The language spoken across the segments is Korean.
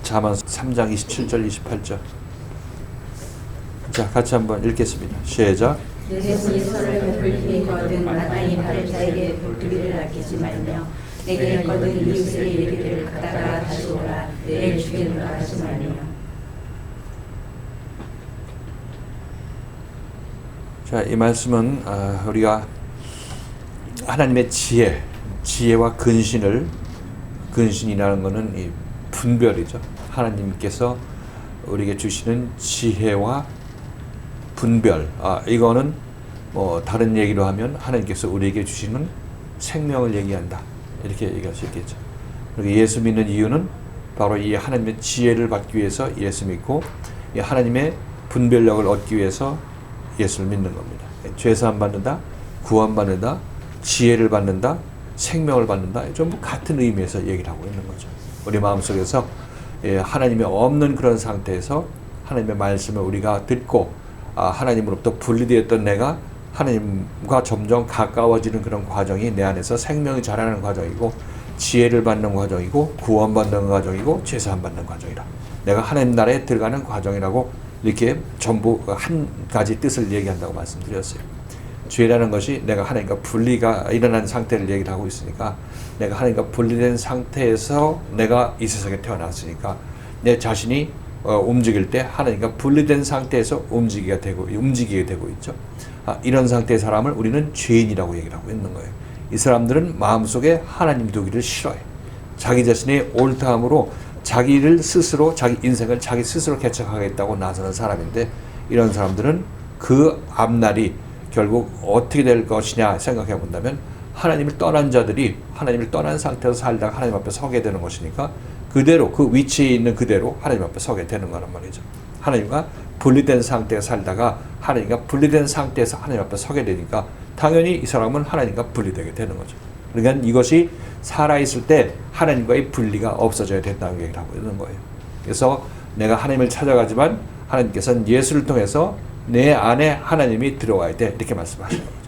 잠언 3장 27절 28절. 자, 같이 한번 읽겠습니다. 시작. 내 손이 선을 베풀거든 마땅히 바른 자에게 불투기를 아끼지 말며 내게 거든 이웃의 얘기를 갖다가 다시 오라 내일 주겠노라 하지 말며. 자, 이 말씀은 우리가 하나님의 지혜와 근신이라는 것은 이 분별이죠. 하나님께서 우리에게 주시는 지혜와 분별. 이거는 뭐 다른 얘기로 하면 하나님께서 우리에게 주시는 생명을 얘기한다. 이렇게 얘기할 수 있겠죠. 그리고 예수 믿는 이유는 바로 이 하나님의 지혜를 받기 위해서 예수 믿고 이 하나님의 분별력을 얻기 위해서 예수를 믿는 겁니다. 죄사함 받는다, 구원 받는다, 지혜를 받는다, 생명을 받는다. 전부 같은 의미에서 얘기를 하고 있는 거죠. 우리 마음속에서 하나님이 없는 그런 상태에서 하나님의 말씀을 우리가 듣고 하나님으로부터 분리되었던 내가 하나님과 점점 가까워지는 그런 과정이 내 안에서 생명이 자라는 과정이고 지혜를 받는 과정이고 구원받는 과정이고 죄사함 받는 과정이라. 내가 하나님 나라에 들어가는 과정이라고 이렇게 전부 한 가지 뜻을 얘기한다고 말씀드렸어요. 죄라는 것이 내가 하나님과 분리가 일어난 상태를 얘기를 하고 있으니까 내가 하나님과 분리된 상태에서 내가 이 세상에 태어났으니까 내 자신이 움직일 때 하나님과 분리된 상태에서 움직이게 되고 있죠. 이런 상태의 사람을 우리는 죄인이라고 얘기를 하고 있는 거예요. 이 사람들은 마음속에 하나님 두기를 싫어해. 자기 자신의 옳다함으로 자기를 스스로 자기 인생을 자기 스스로 개척하겠다고 나서는 사람인데 이런 사람들은 그 앞날이 결국 어떻게 될 것이냐 생각해 본다면 하나님을 떠난 자들이 하나님을 떠난 상태에서 살다가 하나님 앞에 서게 되는 것이니까 그대로 그 위치에 있는 그대로 하나님 앞에 서게 되는 거란 말이죠. 하나님과 분리된 상태에 살다가 하나님과 분리된 상태에서 하나님 앞에 서게 되니까 당연히 이 사람은 하나님과 분리되게 되는 거죠. 그러니까 이것이 살아있을 때 하나님과의 분리가 없어져야 된다는 얘기를 하고 있는 거예요. 그래서 내가 하나님을 찾아가지만 하나님께서는 예수를 통해서 내 안에 하나님이 들어와야 돼 이렇게 말씀하시는 거죠.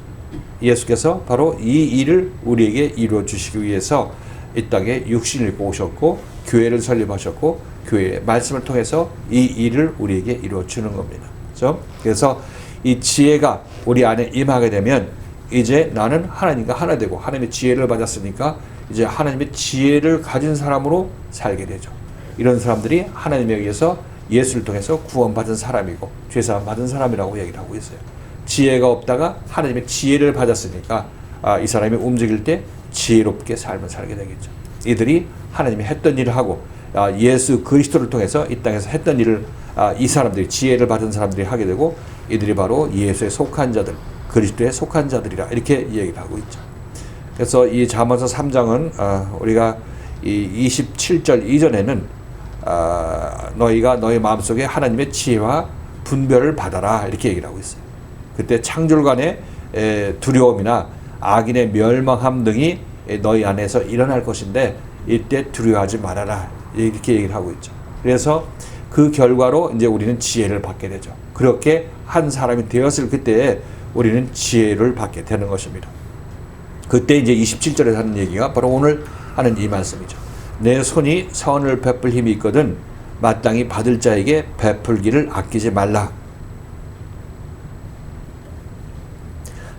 예수께서 바로 이 일을 우리에게 이루어 주시기 위해서 이 땅에 육신을 입고 오셨고 교회를 설립하셨고 교회의 말씀을 통해서 이 일을 우리에게 이루어 주는 겁니다. 그렇죠? 그래서 이 지혜가 우리 안에 임하게 되면 이제 나는 하나님과 하나 되고 하나님의 지혜를 받았으니까 이제 하나님의 지혜를 가진 사람으로 살게 되죠. 이런 사람들이 하나님에 의해서 예수를 통해서 구원받은 사람이고 죄사함 받은 사람이라고 얘기를 하고 있어요. 지혜가 없다가 하나님의 지혜를 받았으니까 이 사람이 움직일 때 지혜롭게 삶을 살게 되겠죠. 이들이 하나님이 했던 일을 하고 예수 그리스도를 통해서 이 땅에서 했던 일을 이 사람들이 지혜를 받은 사람들이 하게 되고 이들이 바로 예수에 속한 자들, 그리스도에 속한 자들이라 이렇게 얘기를 하고 있죠. 그래서 이 잠언서 3장은 우리가 이 27절 이전에는 너희가 너희 마음속에 하나님의 지혜와 분별을 받아라 이렇게 얘기를 하고 있어요. 그때 창졸간의 두려움이나 악인의 멸망함 등이 너희 안에서 일어날 것인데 이때 두려워하지 말아라 이렇게 얘기를 하고 있죠. 그래서 그 결과로 이제 우리는 지혜를 받게 되죠. 그렇게 한 사람이 되었을 그때에 우리는 지혜를 받게 되는 것입니다. 그때 이제 27절에 하는 얘기가 바로 오늘 하는 이 말씀이죠. 내 손이 선을 베풀 힘이 있거든 마땅히 받을 자에게 베풀기를 아끼지 말라.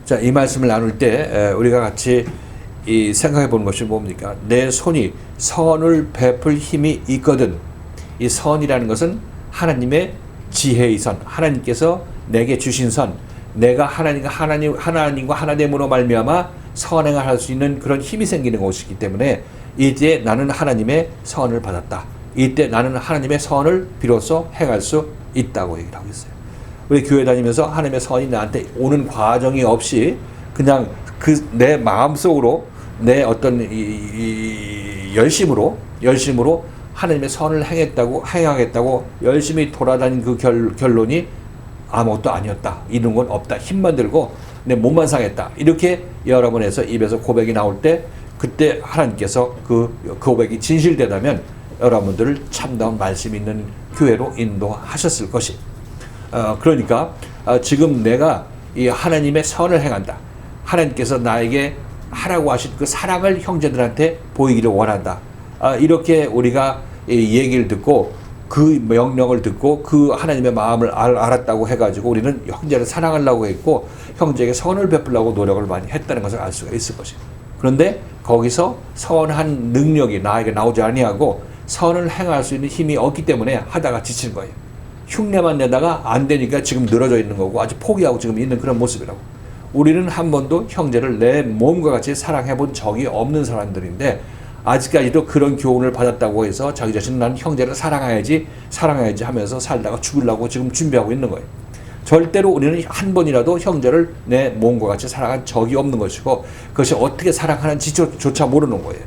자, 이 말씀을 나눌 때 우리가 같이 생각해 보는 것이 뭡니까? 내 손이 선을 베풀 힘이 있거든. 이 선이라는 것은 하나님의 지혜의 선, 하나님께서 내게 주신 선, 내가 하나님과 하나됨으로 말미암아 선행을 할 수 있는 그런 힘이 생기는 것이기 때문에 이제 나는 하나님의 선을 받았다. 이때 나는 하나님의 선을 비로소 행할 수 있다고 얘기를 하고 있어요. 우리 교회 다니면서 하나님의 선이 나한테 오는 과정이 없이 그냥 내 마음속으로 내 어떤 열심으로 하나님의 선을 행하겠다고 열심히 돌아다닌 그 결론이 아무것도 아니었다. 이런 건 없다. 힘만 들고 내 몸만 상했다. 이렇게 여러분에서 입에서 고백이 나올 때 그때 하나님께서 그 고백이 진실되다면 여러분들을 참다운 말씀 있는 교회로 인도하셨을 것이. 그러니까 지금 내가 이 하나님의 선을 행한다. 하나님께서 나에게 하라고 하신 그 사랑을 형제들한테 보이기를 원한다. 이렇게 우리가 이 얘기를 듣고 그 명령을 듣고 그 하나님의 마음을 알았다고 해가지고 우리는 형제를 사랑하려고 했고 형제에게 선을 베풀려고 노력을 많이 했다는 것을 알 수가 있을 것이에요. 그런데 거기서 선한 능력이 나에게 나오지 아니하고 선을 행할 수 있는 힘이 없기 때문에 하다가 지치는 거예요. 흉내만 내다가 안 되니까 지금 늘어져 있는 거고 아주 포기하고 지금 있는 그런 모습이라고. 우리는 한 번도 형제를 내 몸과 같이 사랑해 본 적이 없는 사람들인데 아직까지도 그런 교훈을 받았다고 해서 자기 자신은 난 형제를 사랑해야지 하면서 살다가 죽으려고 지금 준비하고 있는 거예요. 절대로 우리는 한 번이라도 형제를 내 몸과 같이 사랑한 적이 없는 것이고 그것이 어떻게 사랑하는지조차 모르는 거예요.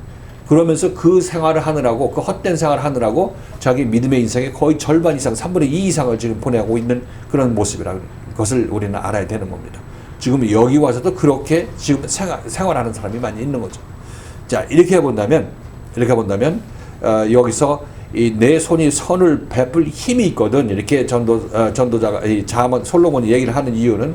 그러면서 그 생활을 하느라고 그 헛된 생활을 하느라고 자기 믿음의 인생의 거의 절반 이상 3분의 2 이상을 지금 보내고 있는 그런 모습이라는 것을 우리는 알아야 되는 겁니다. 지금 여기 와서도 그렇게 지금 생활하는 사람이 많이 있는 거죠. 자, 이렇게 본다면 여기서 이 내 손이 선을 베풀 힘이 있거든 이렇게 전도자가 솔로몬이 얘기를 하는 이유는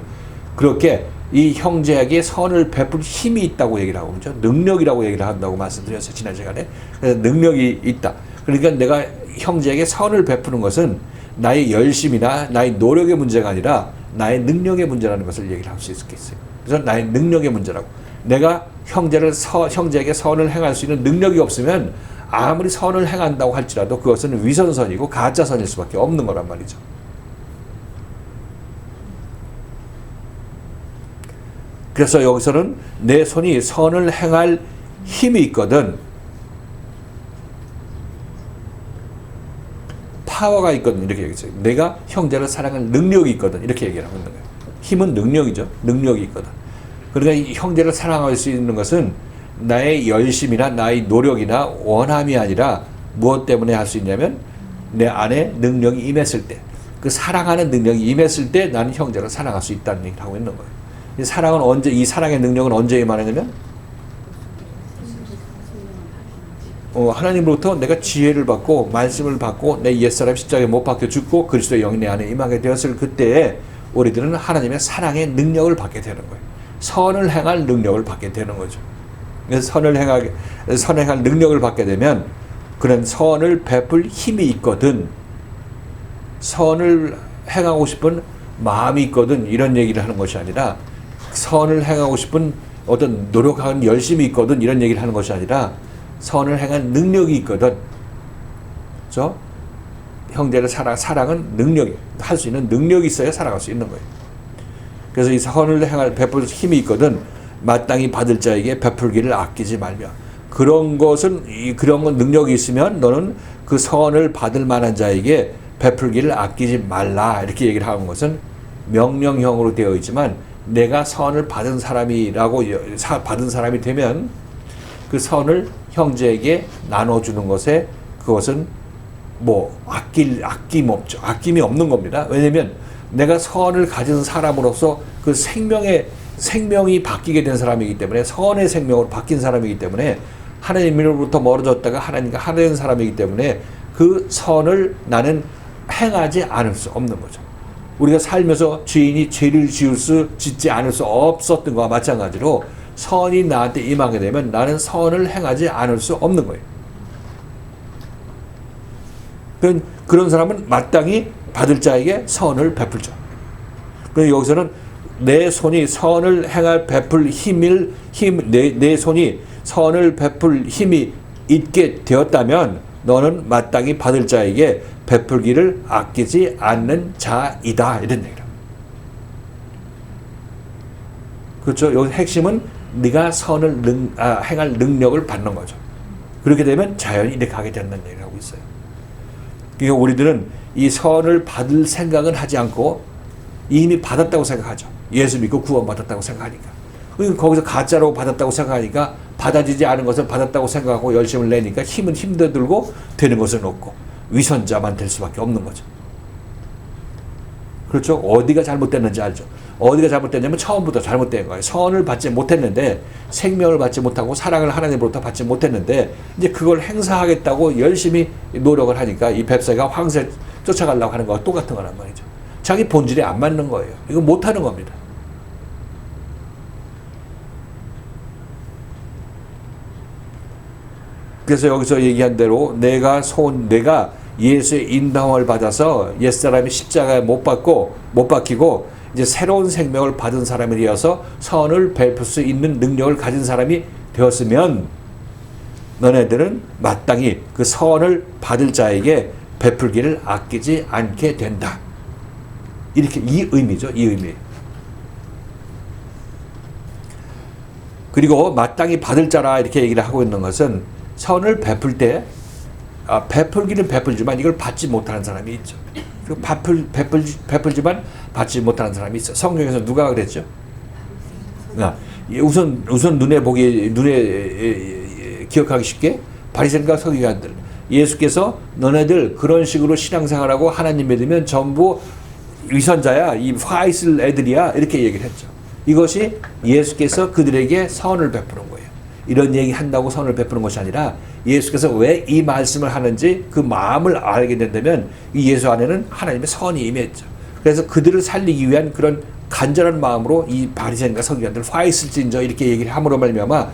그렇게 이 형제에게 선을 베풀 힘이 있다고 얘기를 하고 그죠? 능력이라고 얘기를 한다고 말씀드렸어요 지난 시간에. 그래서 능력이 있다. 그러니까 내가 형제에게 선을 베푸는 것은 나의 열심이나 나의 노력의 문제가 아니라 나의 능력의 문제라는 것을 얘기를 할 수 있겠어요. 그래서 나의 능력의 문제라고. 내가 형제에게 선을 행할 수 있는 능력이 없으면 아무리 선을 행한다고 할지라도 그것은 위선선이고 가짜선일 수밖에 없는 거란 말이죠. 그래서 여기서는 내 손이 선을 행할 힘이 있거든, 파워가 있거든 이렇게 얘기했어요. 내가 형제를 사랑할 능력이 있거든 이렇게 얘기를 하고 있는 거예요. 힘은 능력이죠. 능력이 있거든. 그러니까 이 형제를 사랑할 수 있는 것은 나의 열심이나 나의 노력이나 원함이 아니라 무엇 때문에 할 수 있냐면 내 안에 능력이 임했을 때, 그 사랑하는 능력이 임했을 때 나는 형제를 사랑할 수 있다는 얘기를 하고 있는 거예요. 이 사랑의 능력은 언제 임하느냐면 하나님으로부터 내가 지혜를 받고 말씀을 받고 내 옛사람 십자가에 못 박혀 죽고 그리스도의 영이 내 안에 임하게 되었을 그때에 우리들은 하나님의 사랑의 능력을 받게 되는 거예요. 선을 행할 능력을 받게 되는 거죠. 그래서 선을 행할 능력을 받게 되면 그런 선을 베풀 힘이 있거든, 선을 행하고 싶은 마음이 있거든 이런 얘기를 하는 것이 아니라, 선을 행하고 싶은 어떤 노력하는 열심이 있거든 이런 얘기를 하는 것이 아니라 선을 행한 능력이 있거든. 그렇죠? 형제를 사랑은 능력이, 할 수 있는 능력이 있어야 사랑할 수 있는 거예요. 그래서 이 선을 베풀 힘이 있거든 마땅히 받을 자에게 베풀기를 아끼지 말며. 그런 건 능력이 있으면 너는 그 선을 받을 만한 자에게 베풀기를 아끼지 말라 이렇게 얘기를 하는 것은 명령형으로 되어 있지만, 내가 선을 받은 사람이 되면 그 선을 형제에게 나눠주는 것에 그것은 아낌이 없는 겁니다. 왜냐면 내가 선을 가진 사람으로서 그 생명이 바뀌게 된 사람이기 때문에, 선의 생명으로 바뀐 사람이기 때문에, 하나님으로부터 멀어졌다가 하나님과 하나 된 사람이기 때문에 그 선을 나는 행하지 않을 수 없는 거죠. 우리가 살면서 죄인이 죄를 짓지 않을 수 없었던 것과 마찬가지로 선이 나한테 임하게 되면 나는 선을 행하지 않을 수 없는 거예요. 그런 사람은 마땅히 받을 자에게 선을 베풀죠. 그래서 여기서는 내 손이 선을 행할 베풀 내 손이 선을 베풀 힘이 있게 되었다면 너는 마땅히 받을 자에게 베풀기를 아끼지 않는 자이다 이런 얘기를. 그렇죠? 여기 핵심은 네가 선을 행할 능력을 받는 거죠. 그렇게 되면 자연히 이렇게 하게 된다는 얘기를 하고 있어요. 그러니까 우리들은 이 선을 받을 생각은 하지 않고 이미 받았다고 생각하죠. 예수 믿고 구원받았다고 생각하니까. 거기서 가짜로 받았다고 생각하니까 받아지지 않은 것을 받았다고 생각하고 열심을 내니까 힘은 힘들고 되는 것은 없고 위선자만 될 수밖에 없는 거죠. 그렇죠? 어디가 잘못됐는지 알죠? 어디가 잘못됐냐면 처음부터 잘못된 거예요. 선을 받지 못했는데, 생명을 받지 못하고 사랑을 하나님으로부터 받지 못했는데 이제 그걸 행사하겠다고 열심히 노력을 하니까 이 뱁새가 황새 쫓아가려고 하는 거와 똑같은 거란 말이죠. 자기 본질에 안 맞는 거예요. 이거 못하는 겁니다. 그래서 여기서 얘기한 대로 내가 예수의 인도함을 받아서 옛사람이 십자가에 못 박히고 이제 새로운 생명을 받은 사람이 되어서 선을 베풀 수 있는 능력을 가진 사람이 되었으면 너네들은 마땅히 그 선을 받을 자에게 베풀기를 아끼지 않게 된다. 이렇게 이 의미죠. 이 의미. 그리고 마땅히 받을 자라 이렇게 얘기를 하고 있는 것은 선을 베풀 때 베풀기는 베풀지만 이걸 받지 못하는 사람이 있죠. 베풀지만 받지 못하는 사람이 있어. 성경에서 누가 그랬죠? 우선 눈에 기억하기 쉽게 바리새인과 서기관들. 예수께서 너네들 그런 식으로 신앙생활하고 하나님 믿으면 전부 위선자야, 이 화 있을 애들이야 이렇게 얘기를 했죠. 이것이 예수께서 그들에게 선을 베푸는 거예요. 이런 얘기 한다고 선을 베푸는 것이 아니라 예수께서 왜 이 말씀을 하는지 그 마음을 알게 된다면 이 예수 안에는 하나님의 선이 임했죠. 그래서 그들을 살리기 위한 그런 간절한 마음으로 이 바리새인과 서기관들 화 있을진저 이렇게 얘기를 함으로 말미암아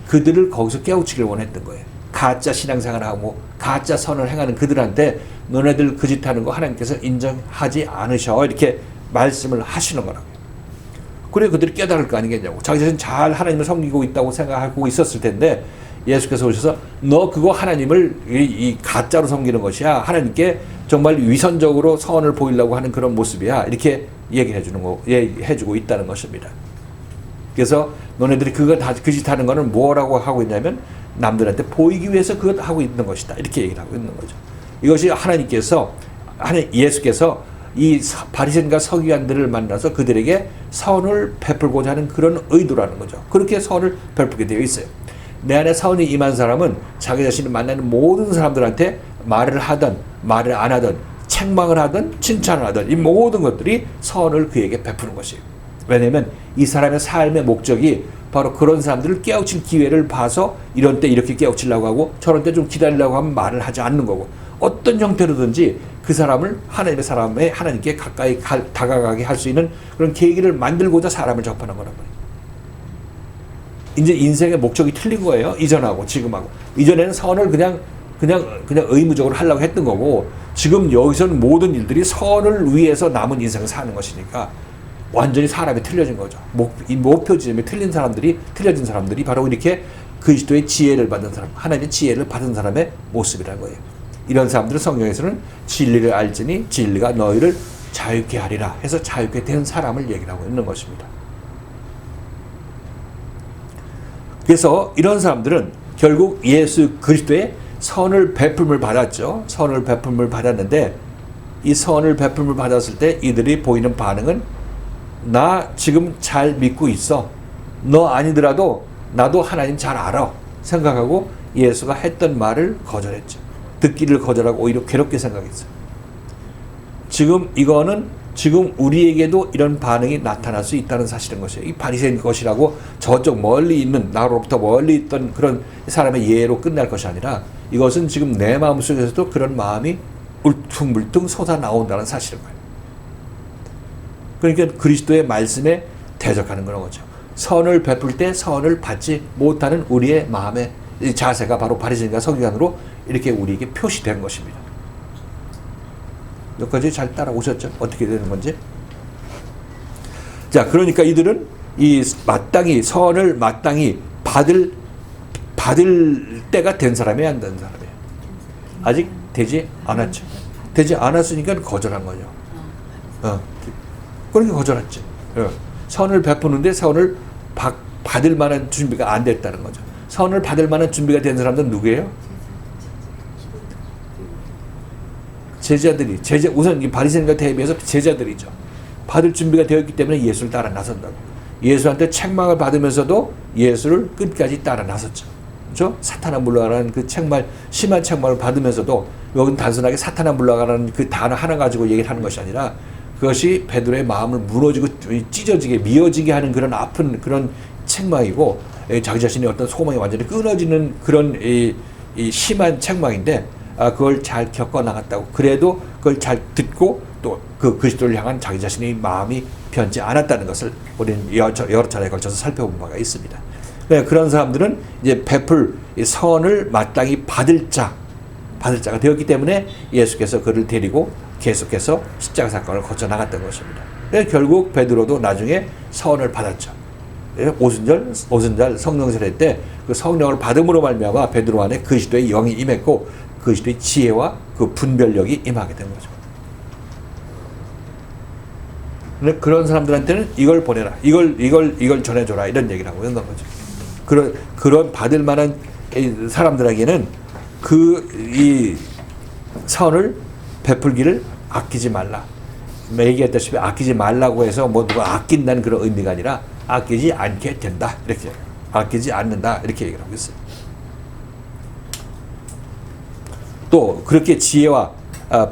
그들을 거기서 깨우치기를 원했던 거예요. 가짜 신앙생활하고 가짜 선을 행하는 그들한테 너네들 그 짓 하는 거 하나님께서 인정하지 않으셔 이렇게 말씀을 하시는 거라고요. 그래 그들이 깨달을 거 아니겠냐고. 자기 자신 잘 하나님을 섬기고 있다고 생각하고 있었을 텐데 예수께서 오셔서 너 그거 하나님을 이 가짜로 섬기는 것이야. 하나님께 정말 위선적으로 선을 보이려고 하는 그런 모습이야. 이렇게 얘기해 주고 있다는 것입니다. 그래서 너네들이 그거 다 그 짓 하는 거는 뭐라고 하고 있냐면 남들한테 보이기 위해서 그것 하고 있는 것이다. 이렇게 얘기를 하고 있는 거죠. 이것이 예수께서 이 바리새인과 서기관들을 만나서 그들에게 선을 베풀고자 하는 그런 의도라는 거죠. 그렇게 선을 베풀게 되어 있어요. 내 안에 선이 임한 사람은 자기 자신을 만나는 모든 사람들한테 말을 하든 말을 안 하든 책망을 하든 칭찬을 하든 이 모든 것들이 선을 그에게 베푸는 것이에요. 왜냐하면 이 사람의 삶의 목적이 바로 그런 사람들을 깨우칠 기회를 봐서 이런 때 이렇게 깨우치려고 하고 저런 때 좀 기다리려고 하면 말을 하지 않는 거고 어떤 형태로든지 그 사람을 하나님께 가까이 다가가게 할 수 있는 그런 계기를 만들고자 사람을 접하는 거란 말이에요. 이제 인생의 목적이 틀린 거예요. 이전하고 지금하고. 이전에는 선을 그냥 의무적으로 하려고 했던 거고 지금 여기서는 모든 일들이 선을 위해서 남은 인생을 사는 것이니까 완전히 사람이 틀려진 거죠. 이 목표 지점이 틀려진 사람들이 바로 이렇게 그리스도의 지혜를 받은 사람, 하나님의 지혜를 받은 사람의 모습이라는 거예요. 이런 사람들은 성경에서는 진리를 알지니 진리가 너희를 자유케 하리라 해서 자유케 된 사람을 얘기를 하고 있는 것입니다. 그래서 이런 사람들은 결국 예수 그리스도의 선을 베품을 받았죠. 선을 베품을 받았는데 이 선을 베품을 받았을 때 이들이 보이는 반응은 나 지금 잘 믿고 있어. 너 아니더라도 나도 하나님 잘 알아. 생각하고 예수가 했던 말을 거절했죠. 듣기를 거절하고 오히려 괴롭게 생각했어요. 지금 우리에게도 이런 반응이 나타날 수 있다는 사실인 것이에요. 이 바리새인 것이라고 저쪽 멀리 있는 나로부터 멀리 있던 그런 사람의 예로 끝날 것이 아니라 이것은 지금 내 마음속에서도 그런 마음이 울퉁불퉁 솟아나온다는 사실인 거예요. 그러니까 그리스도의 말씀에 대적하는 그런 거죠. 선을 베풀 때 선을 받지 못하는 우리의 마음의 자세가 바로 바리새인과 서기관으로 이렇게 우리에게 표시된 것입니다. 여기까지 잘 따라오셨죠? 어떻게 되는 건지. 자, 그러니까 이들은 이 선을 마땅히 받을 때가 된 사람이 안 된 사람이에요. 아직 되지 않았죠. 되지 않았으니까 거절한 거죠. 그러니까 거절했지. 선을 베푸는데 선을 받을 만한 준비가 안 됐다는 거죠. 선을 받을 만한 준비가 된 사람들은 누구예요? 제자들이. 우선 이 바리새인과 대비해서 제자들이죠. 받을 준비가 되었기 때문에 예수를 따라 나선다고. 예수한테 책망을 받으면서도 예수를 끝까지 따라 나섰죠. 그렇죠? 사탄아 물러가라는 그 심한 책망을 받으면서도 여기는 단순하게 사탄아 물러가라는 그 단어 하나 가지고 얘기를 하는 것이 아니라 그것이 베드로의 마음을 무너지고 찢어지게 미어지게 하는 그런 아픈 그런 책망이고 자기 자신의 어떤 소망이 완전히 끊어지는 그런 이 심한 책망인데 그걸 잘 겪어 나갔다고. 그래도 그걸 잘 듣고 또 그 그리스도를 향한 자기 자신의 마음이 변치 않았다는 것을 우리는 여러 차례에 걸쳐서 살펴본 바가 있습니다. 네, 그런 사람들은 이제 베풀 이 선을 마땅히 받을 자가 되었기 때문에 예수께서 그를 데리고 계속해서 십자가 사건을 거쳐 나갔던 것입니다. 결국 베드로도 나중에 선을 받았죠. 오순절 성령 세례 때 그 성령을 받음으로 말미암아 베드로 안에 그리스도의 영이 임했고 그리스도의 지혜와 그 분별력이 임하게 된 거죠. 근데 그런 사람들한테는 이걸 보내라, 이걸 전해줘라 이런 얘기를 하고 있는 거죠. 그런 받을 만한 사람들에게는 이 선을 베풀기를 아끼지 말라. 얘기했다시피 아끼지 말라고 해서 뭐 누가 아낀다는 그런 의미가 아니라 아끼지 않게 된다 이렇게, 아끼지 않는다 이렇게 얘기를 하고 있어요. 또 그렇게 지혜와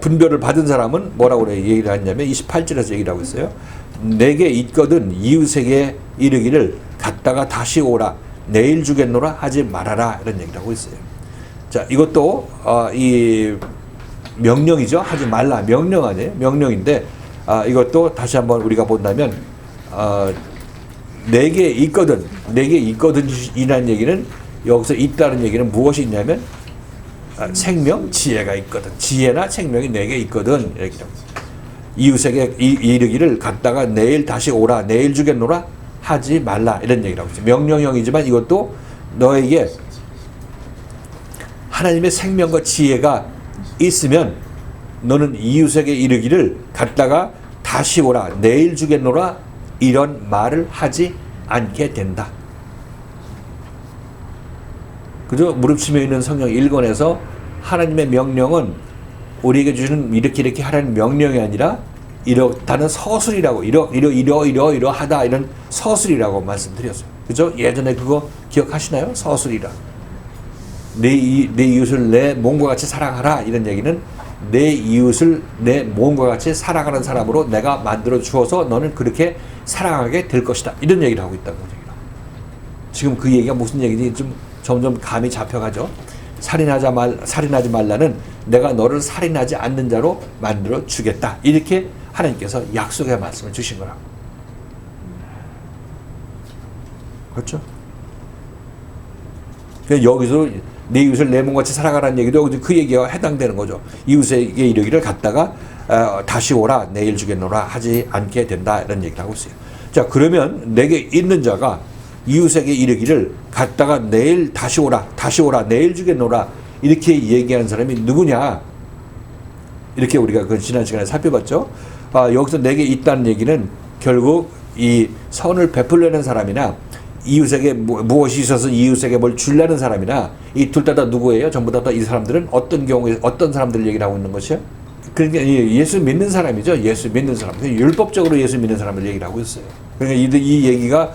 분별을 받은 사람은 뭐라고 얘기를 하냐면 28절에서 얘기를 하고 있어요. 내게 있거든 이웃에게 이르기를 갔다가 다시 오라, 내일 주겠노라 하지 말아라 이런 얘기를 하고 있어요. 자, 이것도 이 명령이죠. 하지 말라, 명령 아니에요. 명령인데 이것도 다시 한번 우리가 본다면 내게 있거든 이라는 얘기는 여기서 있다는 얘기는 무엇이 있냐면 생명, 지혜가 있거든. 지혜나 생명이 내게 있거든. 이렇게 이웃에게 이르기를 갔다가 내일 다시 오라, 내일 주겠노라 하지 말라 이런 얘기를 하고 있어요. 명령형이지만 이것도 너에게 하나님의 생명과 지혜가 있으면 너는 이웃에게 이르기를 갔다가 다시 오라, 내일 주겠노라 이런 말을 하지 않게 된다. 그죠? 무릎치며 있는 성경 1권에서 하나님의 명령은 우리에게 주시는 이렇게 하라는 명령이 아니라 이렇다는 서술이라고, 이러하다 이런 서술이라고 말씀드렸어요. 그죠? 예전에 그거 기억하시나요? 서술이라. 내 이웃을 내 몸과 같이 사랑하라 이런 얘기는 내 이웃을 내 몸과 같이 사랑하는 사람으로 내가 만들어 주어서 너는 그렇게 사랑하게 될 것이다 이런 얘기를 하고 있다는 거죠. 지금 그 얘기가 무슨 얘기인지 좀 점점 감이 잡혀가죠. 살인하지 말라는 내가 너를 살인하지 않는 자로 만들어 주겠다 이렇게 하나님께서 약속의 말씀을 주신 거라고. 그렇죠? 여기서 내 이웃을 내 몸같이 사랑하라는 얘기도 그 얘기와 해당되는 거죠. 이웃에게 이르기를 갔다가 다시 오라, 내일 주겠노라 하지 않게 된다 이런 얘기를 하고 있어요. 자, 그러면 내게 있는 자가 이웃에게 이르기를 갔다가 내일 다시 오라, 내일 주겠노라 이렇게 얘기하는 사람이 누구냐? 이렇게 우리가 그 지난 시간에 살펴봤죠. 여기서 내게 있다는 얘기는 결국 이 선을 베풀려는 사람이나 이웃에게 무엇이 있어서 이웃에게 뭘 주려는 사람이나 이 둘 다 누구예요? 전부 다 이 사람들은 어떤 경우에 어떤 사람들 얘기를 하고 있는 것이요? 그러니까 예수 믿는 사람이죠. 예수 믿는 사람. 율법적으로 예수 믿는 사람을 얘기를 하고 있어요. 그러니까 이 얘기가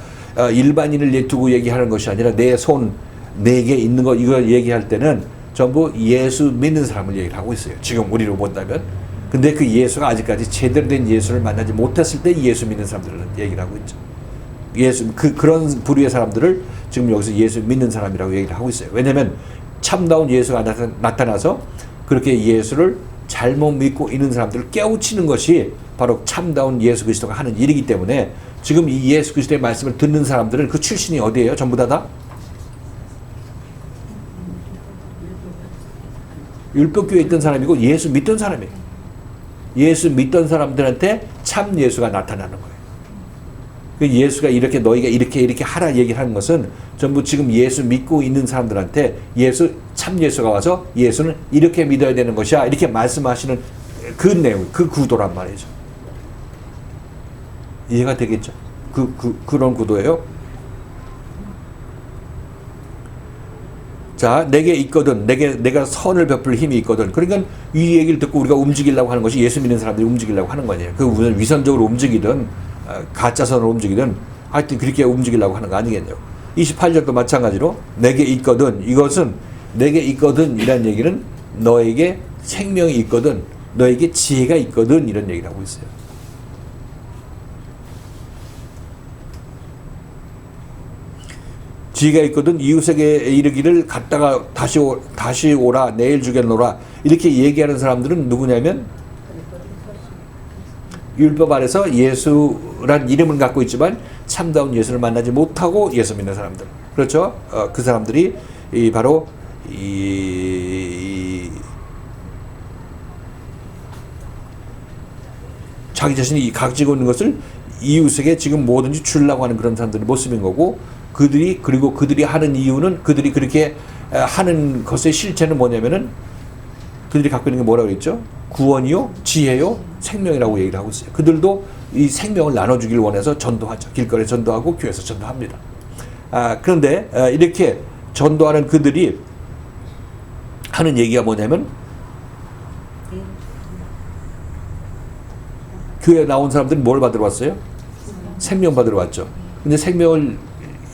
일반인을 두고 얘기하는 것이 아니라 내 손, 내게 있는 것 이걸 얘기할 때는 전부 예수 믿는 사람을 얘기를 하고 있어요. 지금 우리로 본다면. 근데 그 예수가 아직까지 제대로 된 예수를 만나지 못했을 때 예수 믿는 사람들은 얘기를 하고 있죠. 그런 부류의 사람들을 지금 여기서 예수 믿는 사람이라고 얘기를 하고 있어요. 왜냐하면 참다운 예수가 나타나서 그렇게 예수를 잘못 믿고 있는 사람들을 깨우치는 것이 바로 참다운 예수 그리스도가 하는 일이기 때문에 지금 이 예수 그리스도의 말씀을 듣는 사람들은 그 출신이 어디예요? 전부 다 율법교회에 있던 사람이고 예수 믿던 사람이에요. 예수 믿던 사람들한테 참 예수가 나타나는 거예요. 예수가 이렇게 너희가 이렇게 하라 얘기를 하는 것은 전부 지금 예수 믿고 있는 사람들한테 참 예수가 와서 예수는 이렇게 믿어야 되는 것이야 이렇게 말씀하시는 그 내용, 그 구도란 말이죠. 이해가 되겠죠? 그런 구도예요. 자, 내게 있거든. 내가 선을 베풀 힘이 있거든. 그러니까 이 얘기를 듣고 우리가 움직이려고 하는 것이 예수 믿는 사람들이 움직이려고 하는 거예요. 그 위선적으로 움직이든 가짜선으로 움직이든 하여튼 그렇게 움직이려고 하는 거 아니겠냐고. 28절도 마찬가지로 내게 있거든. 이것은 내게 있거든 이란 얘기는 너에게 생명이 있거든. 너에게 지혜가 있거든 이런 얘기를 하고 있어요. 지혜가 있거든 이웃에게 이르기를 갔다가 다시 오라 내일 주겠노라 이렇게 얘기하는 사람들은 누구냐면 율법 아래서 예수란 이름을 갖고 있지만 참다운 예수를 만나지 못하고 예수 믿는 사람들. 그렇죠? 그 사람들이 바로 자기 자신이 가지고 있는 것을 이웃에게 지금 뭐든지 주려고 하는 그런 사람들의 모습인 거고, 그리고 그들이 하는 이유는, 그들이 그렇게 하는 것의 실체는 뭐냐면은, 그들이 갖고 있는 게 뭐라고 그랬죠? 구원이요, 지혜요, 생명이라고 얘기를 하고 있어요. 그들도 이 생명을 나눠주길 원해서 전도하죠. 길거리에 전도하고 교회에서 전도합니다. 그런데 이렇게 전도하는 그들이 하는 얘기가 뭐냐면, 교회에 나온 사람들은 뭘 받으러 왔어요? 생명 받으러 왔죠. 근데 생명을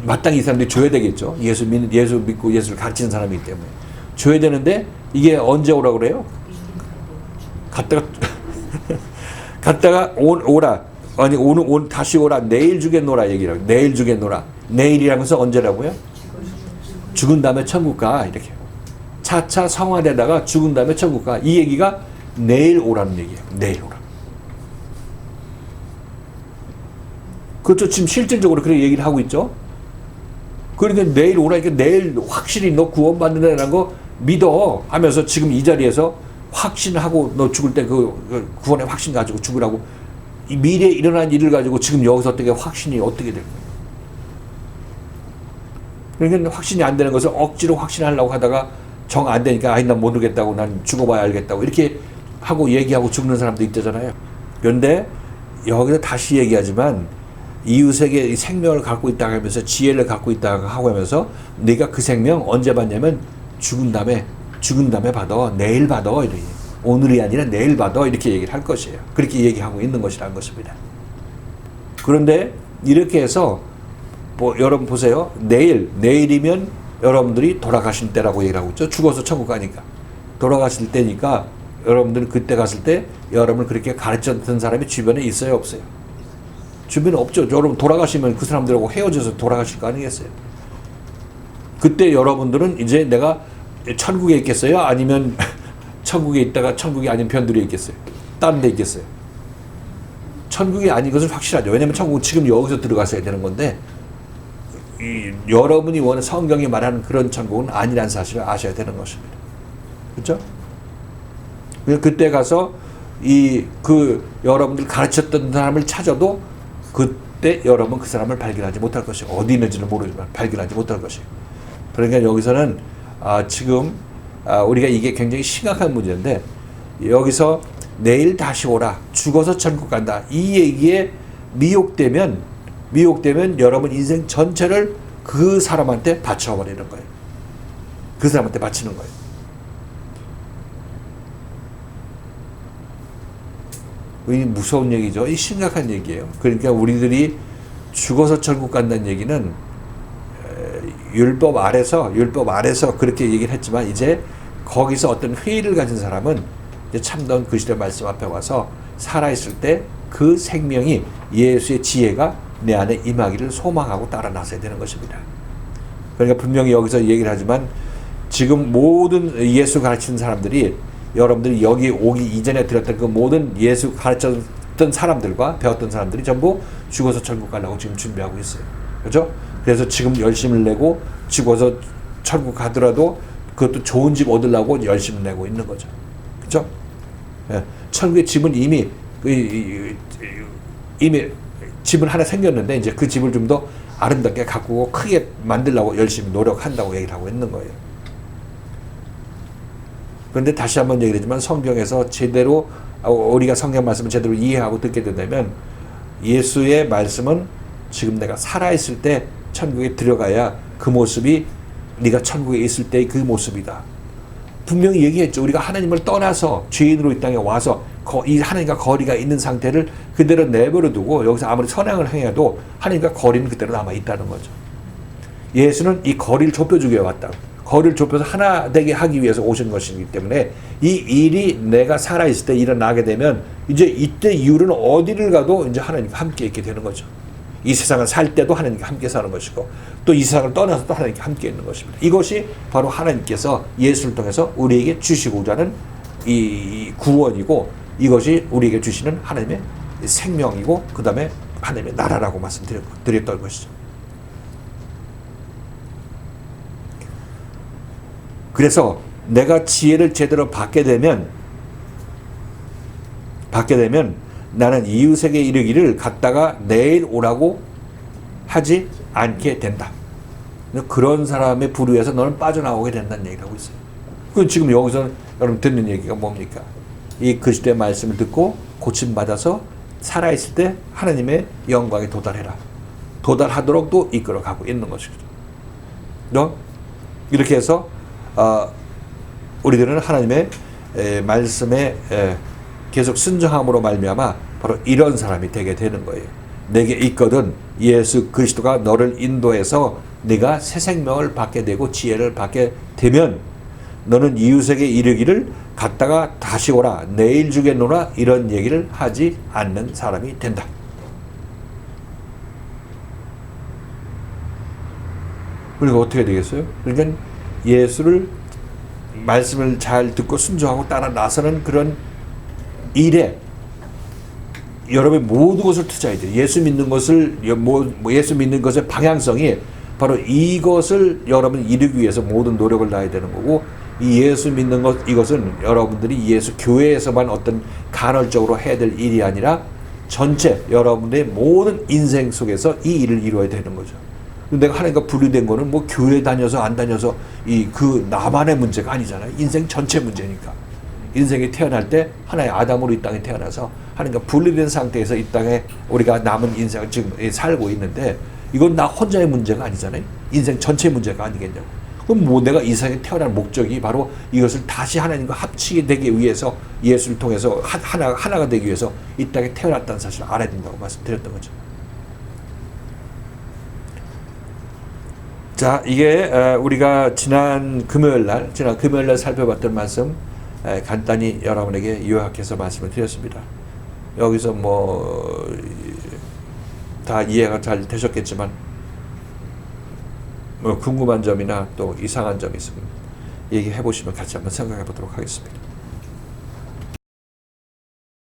마땅히 이 사람들이 줘야 되겠죠. 예수 믿고 예수를 가르치는 사람이기 때문에 줘야 되는데, 이게 언제 오라고 그래요? 갔다가 오라, 아니 오늘 다시 오라, 내일 주겠노라 얘기를 하고, 내일 주겠노라. 내일이라는 것은 언제라고요? 죽은 다음에 천국 가, 이렇게 차차 성화되다가 죽은 다음에 천국 가. 이 얘기가 내일 오라는 얘기예요. 내일 오라. 그렇죠. 지금 실질적으로 그렇게 얘기를 하고 있죠. 그러니까 내일 오라니까, 내일 확실히 너 구원받는다는 거 믿어 하면서 지금 이 자리에서 확신하고, 너 죽을 때 그 구원의 확신 가지고 죽으라고, 이 미래에 일어난 일을 가지고 지금 여기서 어떻게 확신이 어떻게 될 거예요. 그러니까 확신이 안 되는 것을 억지로 확신하려고 하다가 정 안 되니까, 아니 난 모르겠다고, 난 죽어봐야 알겠다고 이렇게 하고 얘기하고 죽는 사람도 있잖아요. 그런데 여기서 다시 얘기하지만, 이웃에게 생명을 갖고 있다고 하면서, 지혜를 갖고 있다고 하고 하면서, 네가 그 생명 언제 받냐면 죽은 다음에 받아, 내일 받아, 이렇게. 오늘이 아니라 내일 받아, 이렇게 얘기를 할 것이에요. 그렇게 얘기하고 있는 것이라는 것입니다. 그런데 이렇게 해서 여러분 보세요. 내일이면 여러분들이 돌아가실 때라고 얘기를 하고 있죠. 죽어서 천국 가니까. 돌아가실 때니까 여러분들이 그때 갔을 때 여러분을 그렇게 가르쳤던 사람이 주변에 있어요, 없어요? 주변에 없죠. 여러분 돌아가시면 그 사람들하고 헤어져서 돌아가실 거 아니겠어요? 그때 여러분들은 이제 내가 천국에 있겠어요? 아니면 천국에 있다가 천국이 아닌 변두리에 있겠어요? 다른 데 있겠어요? 천국이 아닌 것은 확실하죠. 왜냐하면 천국은 지금 여기서 들어가셔야 되는 건데, 여러분이 원하는 성경이 말하는 그런 천국은 아니라는 사실을 아셔야 되는 것입니다. 그렇죠? 그때 가서 여러분들 가르쳤던 사람을 찾아도 그때 여러분 그 사람을 발견하지 못할 것이고, 어디 있는지는 모르지만 발견하지 못할 것이고. 그러니까 여기서는 지금 우리가 이게 굉장히 심각한 문제인데, 여기서 내일 다시 오라, 죽어서 천국 간다, 이 얘기에 미혹되면 여러분 인생 전체를 그 사람한테 바쳐버리는 거예요. 그 사람한테 바치는 거예요. 이 무서운 얘기죠. 이 심각한 얘기예요. 그러니까 우리들이 죽어서 천국 간다는 얘기는 율법 아래서 그렇게 얘기를 했지만, 이제 거기서 어떤 회의를 가진 사람은 이제 참다운 그리스도의 말씀 앞에 와서 살아있을 때 그 생명이, 예수의 지혜가 내 안에 임하기를 소망하고 따라 나서야 되는 것입니다. 그러니까 분명히 여기서 얘기를 하지만, 지금 모든 예수 가르치는 사람들이, 여러분들이 여기 오기 이전에 들었던 그 모든 예수 가르쳤던 사람들과 배웠던 사람들이 전부 죽어서 천국 가려고 지금 준비하고 있어요. 그렇죠? 그래서 지금 열심을 내고 죽어서 천국 가더라도 그것도 좋은 집 얻으려고 열심을 내고 있는 거죠. 그렇죠? 예. 천국의 집은 이미 집은 하나 생겼는데, 이제 그 집을 좀 더 아름답게 가꾸고 크게 만들려고 열심히 노력한다고 얘기를 하고 있는 거예요. 그런데 다시 한번 얘기를 하지만, 성경에서 제대로 우리가 성경 말씀을 제대로 이해하고 듣게 된다면, 예수의 말씀은 지금 내가 살아있을 때 천국에 들어가야 그 모습이 네가 천국에 있을 때의 그 모습이다. 분명히 얘기했죠. 우리가 하나님을 떠나서 죄인으로 이 땅에 와서 이 하나님과 거리가 있는 상태를 그대로 내버려 두고 여기서 아무리 선행을 행해도 하나님과 거리는 그대로 남아있다는 거죠. 예수는 이 거리를 좁혀주기 위해 왔다. 거리를 좁혀서 하나 되게 하기 위해서 오신 것이기 때문에, 이 일이 내가 살아있을 때 일어나게 되면, 이제 이때 이후로는 어디를 가도 이제 하나님과 함께 있게 되는 거죠. 이 세상을 살 때도 하나님과 함께 사는 것이고, 또 이 세상을 떠나서도 하나님과 함께 있는 것입니다. 이것이 바로 하나님께서 예수를 통해서 우리에게 주시고자 하는 이 구원이고, 이것이 우리에게 주시는 하나님의 생명이고 그 다음에 하나님의 나라라고 말씀드렸던 것이죠. 그래서 내가 지혜를 제대로 받게 되면 나는 이웃에게 이르기를 갔다가 내일 오라고 하지 않게 된다. 그런 사람의 부류에서 너는 빠져나오게 된다는 얘기를 하고 있어요. 그럼 지금 여기서 여러분 듣는 얘기가 뭡니까? 이 그리스도의 말씀을 듣고 고침받아서 살아있을 때 하나님의 영광에 도달해라. 도달하도록 또 이끌어가고 있는 것이죠. 이렇게 해서 우리들은 하나님의 말씀에 계속 순종함으로 말미암아 바로 이런 사람이 되게 되는 거예요. 내게 있거든 예수 그리스도가 너를 인도해서 네가 새 생명을 받게 되고 지혜를 받게 되면 너는 이웃에게 이르기를 갔다가 다시 오라 내일 주겠노라 이런 얘기를 하지 않는 사람이 된다. 그러니까 어떻게 되겠어요? 그러니까 예수를 말씀을 잘 듣고 순종하고 따라 나서는 그런 일에 여러분의 모든 것을 투자해야 돼요. 예수 믿는 것을 예수 믿는 것의 방향성이 바로 이것을 여러분 이루기 위해서 모든 노력을 다해야 되는 거고 이 예수 믿는 것 이것은 여러분들이 예수 교회에서만 어떤 간헐적으로 해야 될 일이 아니라 전체 여러분의 모든 인생 속에서 이 일을 이루어야 되는 거죠. 내가 하나님과 분리된 거는 뭐 교회 다녀서 안 다녀서 그 나만의 문제가 아니잖아요. 인생 전체 문제니까. 인생이 태어날 때 하나의 아담으로 이 땅에 태어나서 하나님과 분리된 상태에서 이 땅에 우리가 남은 인생을 지금 살고 있는데 이건 나 혼자의 문제가 아니잖아요. 인생 전체 문제가 아니겠냐고. 그럼 뭐 내가 이 세상에 태어날 목적이 바로 이것을 다시 하나님과 합치게 되기 위해서 예수를 통해서 하나가 되기 위해서 이 땅에 태어났다는 사실을 알아야 된다고 말씀드렸던 거죠. 자, 이게 우리가 지난 금요일 날 살펴봤던 말씀 간단히 여러분에게 요약해서 말씀을 드렸습니다. 여기서 다 이해가 잘 되셨겠지만 궁금한 점이나 또 이상한 점이 있으면 얘기해 보시면 같이 한번 생각해 보도록 하겠습니다.